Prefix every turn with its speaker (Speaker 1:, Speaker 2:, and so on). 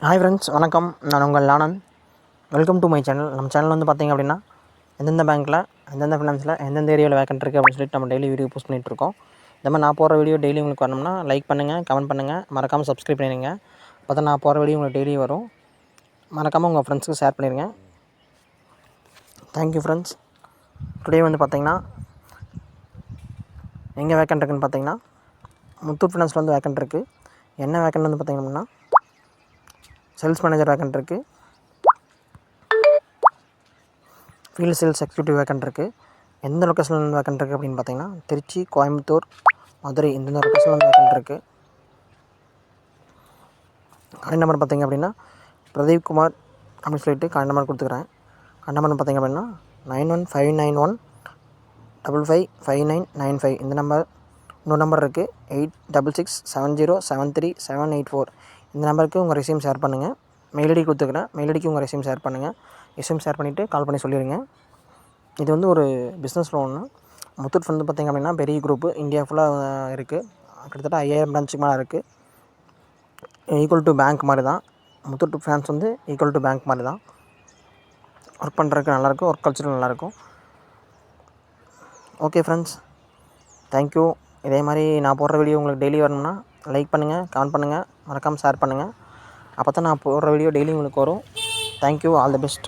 Speaker 1: Hi friends, வணக்கம். நான் உங்கள் Anand. Welcome to my channel. நம்ம சேனல் வந்து பார்த்திங்க அப்படின்னா எந்தெந்த பேங்க்கில் எந்தெந்த ஃபினான்ஸில் எந்தெந்த ஏரியாவில் வேக்கன்ட் இருக்குது அப்படின்னு சொல்லிட்டு நம்ம டெய்லி வீடியோ போஸ்ட் பண்ணிகிட்ருக்கோம். இந்த மாதிரி நான் போகிற வீடியோ டெய்லி உங்களுக்கு வரணும்னா லைக் பண்ணுங்கள், கமெண்ட் பண்ணுங்கள், மறக்காமல் சப்ஸ்கிரைப் பண்ணிடுங்க. அப்போ தான் நான் போகிற வீடியோ உங்களுக்கு டெய்லி வரும். மறக்காமல் உங்கள் ஃப்ரெண்ட்ஸுக்கு ஷேர் பண்ணிடுங்க. Thank you friends. டுடே வந்து பார்த்திங்கன்னா எங்கே வேக்கன்ட் இருக்குதுன்னு பார்த்திங்கன்னா முத்தூட் ஃபினான்ஸில் வந்து வேக்கன்ட் இருக்குது. என்ன வேக்கன்ட் வந்து பார்த்திங்க அப்படின்னா சேல்ஸ் மேனேஜர் வேக்கன்ட் இருக்குது, ஃபீல்டு சேல்ஸ் எக்ஸிக்யூட்டிவ் வேக்கன்ட் இருக்குது. எந்த லொக்கேஷனில் வேக்கன்ட் இருக்குது அப்படின்னு பார்த்தீங்கன்னா திருச்சி, கோயம்புத்தூர், மதுரை இந்த லொக்கேஷனில் வேக்கன்ட் இருக்குது. கான்டாக்ட் நம்பர் பார்த்திங்க அப்படின்னா பிரதீப் குமார் அப்படின்னு சொல்லிட்டு கான்டாக்ட் நம்பர் கொடுத்துக்கிறேன். கான்டாக்ட் நம்பர் பார்த்திங்க அப்படின்னா 9159155595. இந்த நம்பர் இன்னொரு நம்பர் இருக்குது 8667073784. இந்த நம்பருக்கு உங்கள் ரெஸ்யூம் ஷேர் பண்ணுங்கள். மெயில் ஐடி கொடுத்துக்கிறேன். மெயில் ஐடிக்கு உங்கள் ரெஸ்யூம் ஷேர் பண்ணுங்கள். ரெஸ்யூம் ஷேர் பண்ணிவிட்டு கால் பண்ணி சொல்லிடுங்க. இது வந்து ஒரு பிஸ்னஸ் லோனு. முத்தூட் வந்து பார்த்திங்க அப்படின்னா பெரிய குரூப்பு, இந்தியா ஃபுல்லாக இருக்குது. கிட்டத்தட்ட 5000 பிரான்ச்சுக்கு மேலே இருக்குது. ஈக்குவல் டு பேங்க் மாதிரி தான். முத்தூட் ஃபினான்ஸ் வந்து ஈக்குவல் டு பேங்க் மாதிரி தான். ஒர்க் பண்ணுறதுக்கு நல்லாயிருக்கும், ஒர்க் கல்ச்சரும் நல்லாயிருக்கும். Okay friends, thank you. இதே மாதிரி நான் போடுற வீடியோ உங்களுக்கு டெய்லி வரணும்னா லைக் பண்ணுங்கள், கமெண்ட் பண்ணுங்கள், மறக்காமல் ஷேர் பண்ணுங்கள். அப்போ தான் நான் போடுற வீடியோ டெய்லி உங்களுக்கு வரும். தேங்க்யூ. All the best.